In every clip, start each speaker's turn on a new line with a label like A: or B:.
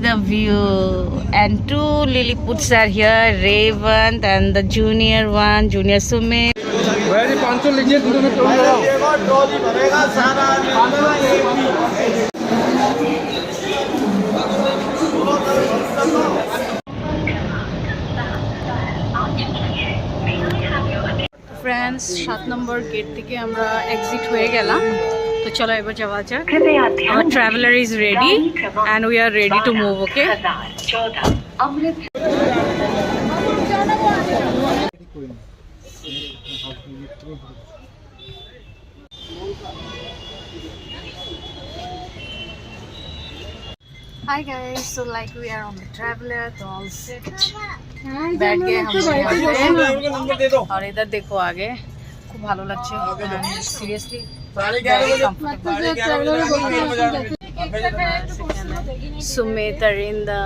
A: the view. And two Liliputs are here, Raven and the junior one, Junior Sumit. Friends, 7 number gate থেকে আমরা exit হয়ে গেলাম। তো চলো এবার যাওয়া যাক। Our traveler is ready and we are ready to move, okay? Hi guys, so like we are on the traveler, तो all set बैठ गए हम लोग और इधर देखो आगे खूब भालो लगছে seriously Sumit, Arinda,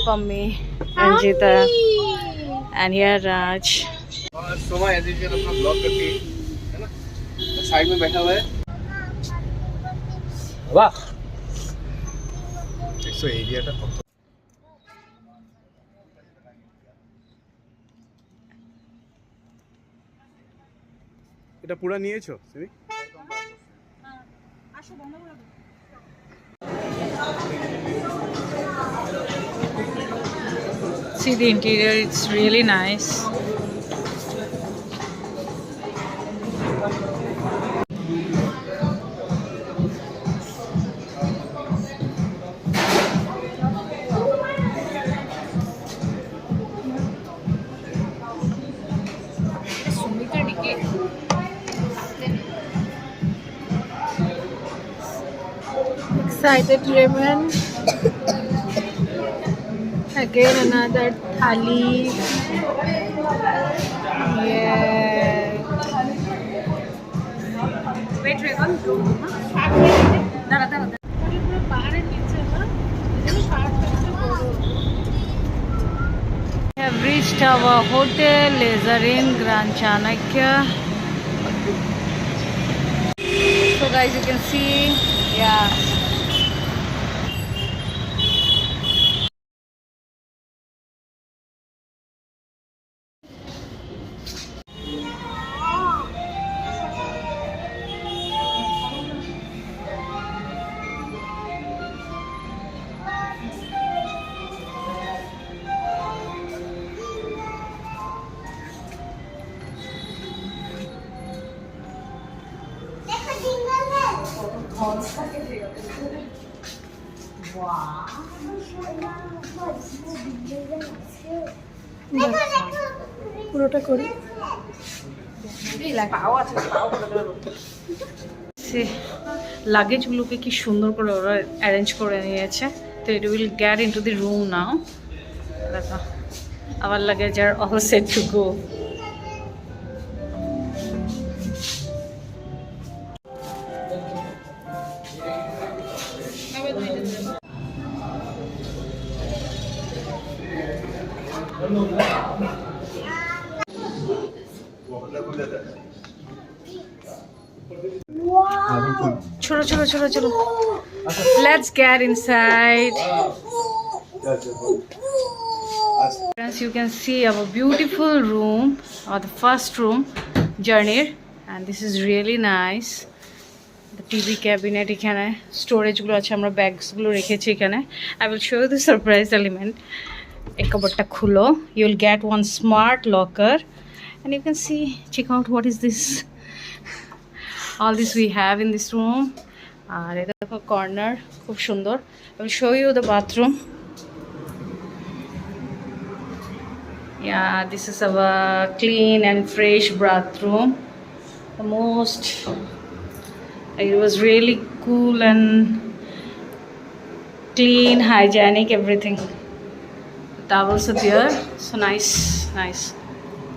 A: Pammi, Ranjita and here Raj.
B: Soma ऐसे ही अपना ब्लॉग करती है ना, साइड में बैठा हुआ है। वाह, देखो एरियाটা কত। এটা পুরো নিয়েছো তুমি? আসো বন্ধ করে দাও।
A: See the interior, it's really nice. Excited Raven. Again another thali. Yeah. Wait, Raven. Dara. We have reached our hotel, Lazarin Grand Chanakya. So guys, you can see, yeah. পুরোটা করি লাগেজগুলোকে কি সুন্দর করে ওরা অ্যারেঞ্জ করে নিয়েছে। তো it will get into the room now. দেখো আওয়ার লাগেজ আর all set to go. Cholo. Let's get inside. Friends, you can see our beautiful room, or the first room, journey, and this is really nice. The TV cabinet, এখানে storage গুলো আছে, আমরা bags গুলো রেখেছি এখানে। I will show you the surprise element. এই কভারটা খুলো, you will get one smart locker, and you can see, check out what is this. All this we have in this room. আর এটা দেখো কর্নার খুব সুন্দর। I will show you the bathroom. Yeah, this is our clean and fresh bathroom. The most, it was really cool and clean, hygienic, everything. The towels are there, so nice.